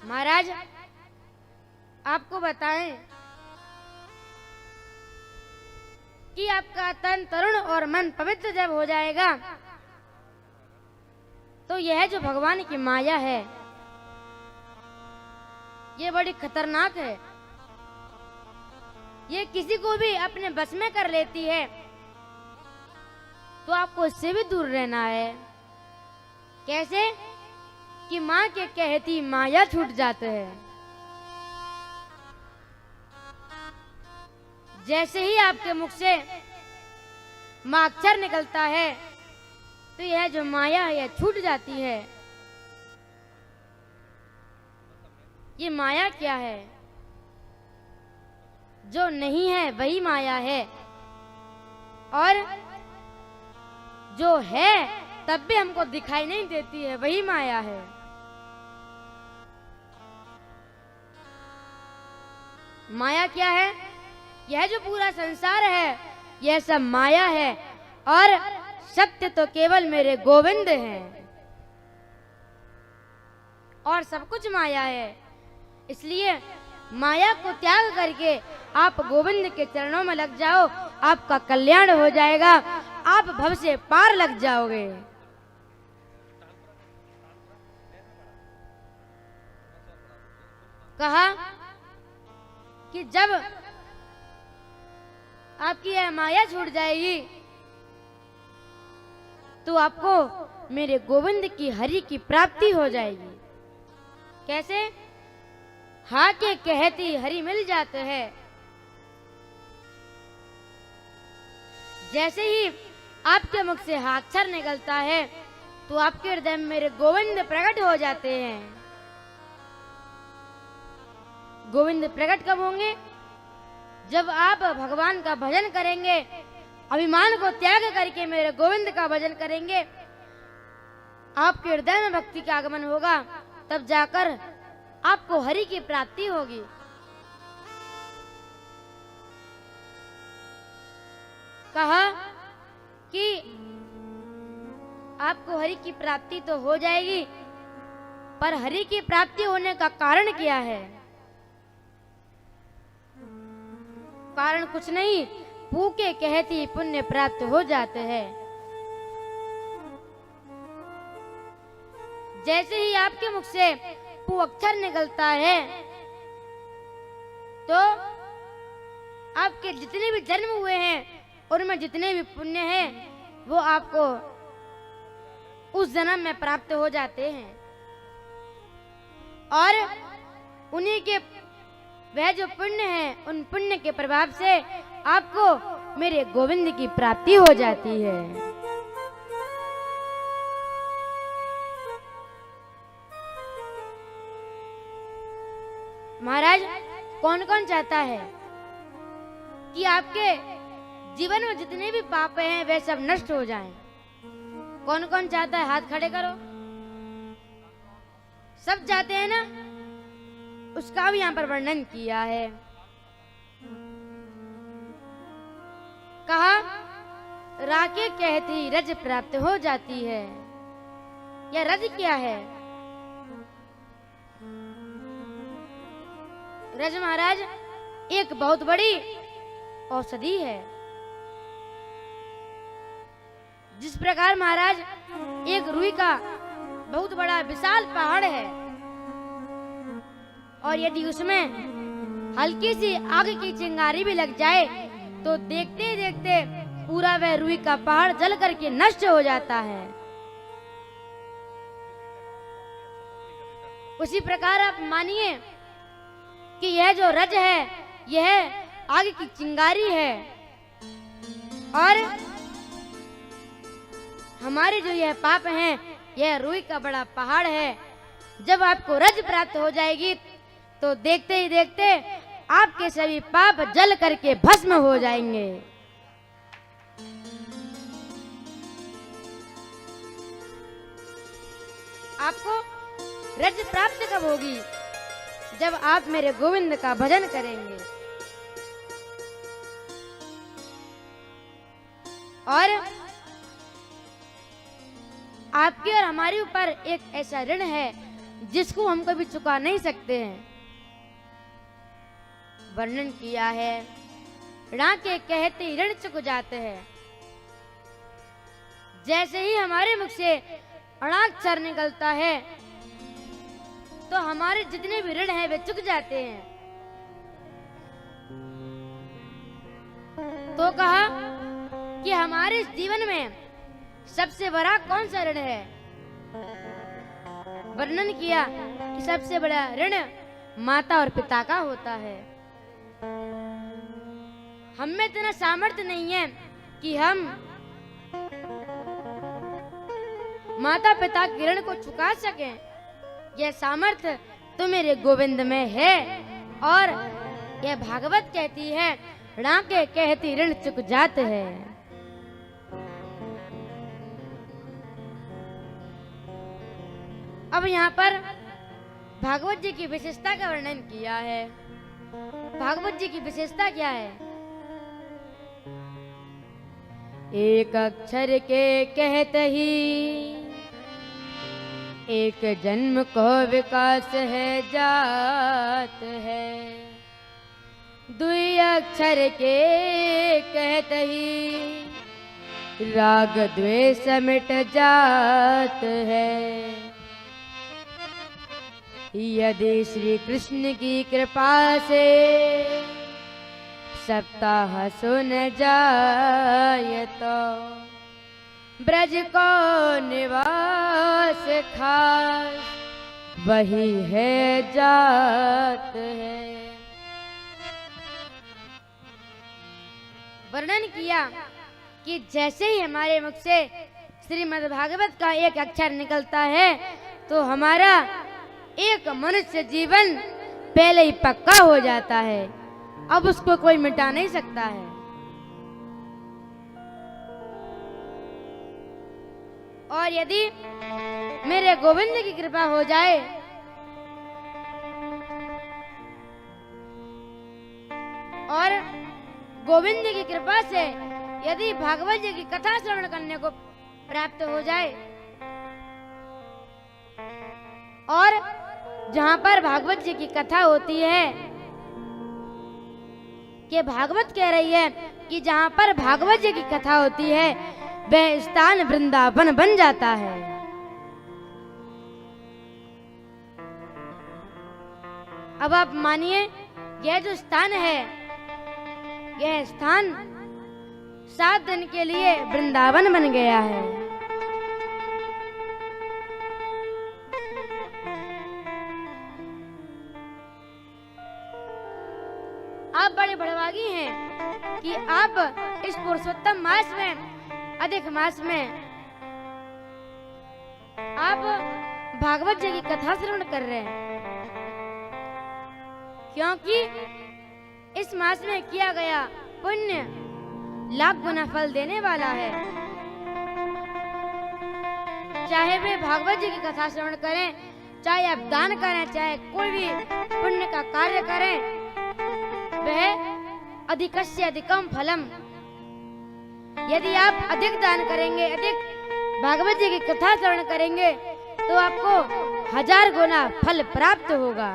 महाराज, आपको बताएं कि आपका तन तरुण और मन पवित्र जब हो जाएगा तो यह जो भगवान की माया है ये बड़ी खतरनाक है। ये किसी को भी अपने बस में कर लेती है, तो आपको इससे भी दूर रहना है। कैसे कि माँ के कहती माया छूट जाते हैं। जैसे ही आपके मुख से माँ अक्षर निकलता है तो यह जो माया है यह छूट जाती है। ये माया क्या है? जो नहीं है वही माया है, और जो है तब भी हमको दिखाई नहीं देती है वही माया है। माया क्या है? यह जो पूरा संसार है यह सब माया है, और सत्य तो केवल मेरे गोविंद हैं, और सब कुछ माया है। इसलिए माया को त्याग करके आप गोविंद के चरणों में लग जाओ, आपका कल्याण हो जाएगा, आप भव से पार लग जाओगे। कहा कि जब आपकी यह माया छूट जाएगी तो आपको मेरे गोविंद की हरि की प्राप्ति हो जाएगी। कैसे? हा के कहती हरि मिल जाते हैं। जैसे ही आपके मुख से हा अक्षर निकलता है तो आपके हृदय में मेरे गोविंद प्रकट हो जाते हैं। गोविंद प्रकट कब होंगे? जब आप भगवान का भजन करेंगे, अभिमान को त्याग करके मेरे गोविंद का भजन करेंगे, आपके हृदय में भक्ति का आगमन होगा, तब जाकर आपको हरि की प्राप्ति होगी। कहा कि आपको हरि की प्राप्ति तो हो जाएगी, पर हरि की प्राप्ति होने का कारण क्या है? कारण कुछ नहीं, भूखे कहती पुण्य प्राप्त हो जाते हैं। जैसे ही आपके मुख से पू अक्षर निकलता है तो आपके जितने भी जन्म हुए हैं उनमें जितने भी पुण्य हैं वो आपको उस जन्म में प्राप्त हो जाते हैं, और उन्हीं के वह जो पुण्य है उन पुण्य के प्रभाव से आपको मेरे गोविंद की प्राप्ति हो जाती है। महाराज, कौन कौन चाहता है कि आपके जीवन में जितने भी पाप हैं वे सब नष्ट हो जाएं? कौन कौन चाहता है? हाथ खड़े करो। सब चाहते हैं ना? उसका भी यहाँ पर वर्णन किया है। कहा राके कहती रज प्राप्त हो जाती है। यह रज क्या है? रज महाराज एक बहुत बड़ी औषधि है। जिस प्रकार महाराज एक रुई का बहुत बड़ा विशाल पहाड़ है, और यदि उसमें हल्की सी आग की चिंगारी भी लग जाए तो देखते देखते पूरा वह रुई का पहाड़ जल करके नष्ट हो जाता है। उसी प्रकार आप मानिए कि यह जो रज है यह आग की चिंगारी है, और हमारे जो यह पाप हैं यह रुई का बड़ा पहाड़ है। जब आपको रज प्राप्त हो जाएगी तो देखते ही देखते आपके सभी पाप जल करके भस्म हो जाएंगे। आपको रज प्राप्त कब होगी? जब आप मेरे गोविंद का भजन करेंगे। और आपके और हमारे ऊपर एक ऐसा ऋण है जिसको हम कभी चुका नहीं सकते हैं। वर्णन किया है, ऋण के कहते ऋण चुक जाते हैं। जैसे ही हमारे मुख से अणाक्षर निकलता है तो हमारे जितने भी ऋण हैं वे चुक जाते हैं। तो कहा कि हमारे इस जीवन में सबसे बड़ा कौन सा ऋण है? वर्णन किया कि सबसे बड़ा ऋण माता और पिता का होता है। हम में इतना सामर्थ्य नहीं है कि हम माता पिता के ऋण को चुका सकें। यह सामर्थ्य तो मेरे गोविंद में है। और यह भागवत कहती है, ऋण के कहती ऋण चुक जाते हैं। अब यहाँ पर भागवत जी की विशेषता का वर्णन किया है। भागवत जी की विशेषता क्या है? एक अक्षर के कहते ही एक जन्म को विकास है जात है। दुई अक्षर के कहते ही राग द्वेष मिट जात है। यदि श्री कृष्ण की कृपा से सप्ताह सुन जाए तो ब्रज को निवास खास वही है जात है। वर्णन किया कि जैसे ही हमारे मुख से श्रीमद् भागवत का एक अक्षर निकलता है तो हमारा एक मनुष्य जीवन पहले ही पक्का हो जाता है। अब उसको कोई मिटा नहीं सकता है। और यदि मेरे गोविंद की कृपा हो जाए और गोविंद की कृपा से यदि भागवत जी की कथा श्रवण करने को प्राप्त हो जाए और जहां पर भागवत जी की कथा होती है कि भागवत कह रही है कि जहां पर भागवत जी की कथा होती है वह स्थान वृंदावन बन जाता है। अब आप मानिए यह जो स्थान है यह स्थान 7 दिन के लिए वृंदावन बन गया है। आप बड़े बड़भागी हैं कि आप इस पुरुषोत्तम मास में अधिक मास में आप भागवत जी की कथा श्रवण कर रहे हैं, क्योंकि इस मास में किया गया पुण्य लाख गुना फल देने वाला है। चाहे वे भागवत जी की कथा श्रवण करें, चाहे आप दान करें, चाहे कोई भी पुण्य का कार्य करें, वह अधिकस्य अधिकम फलम। यदि आप अधिक दान करेंगे, अधिक भागवत जी की कथा श्रवण करेंगे तो आपको 1000 गुना फल प्राप्त होगा।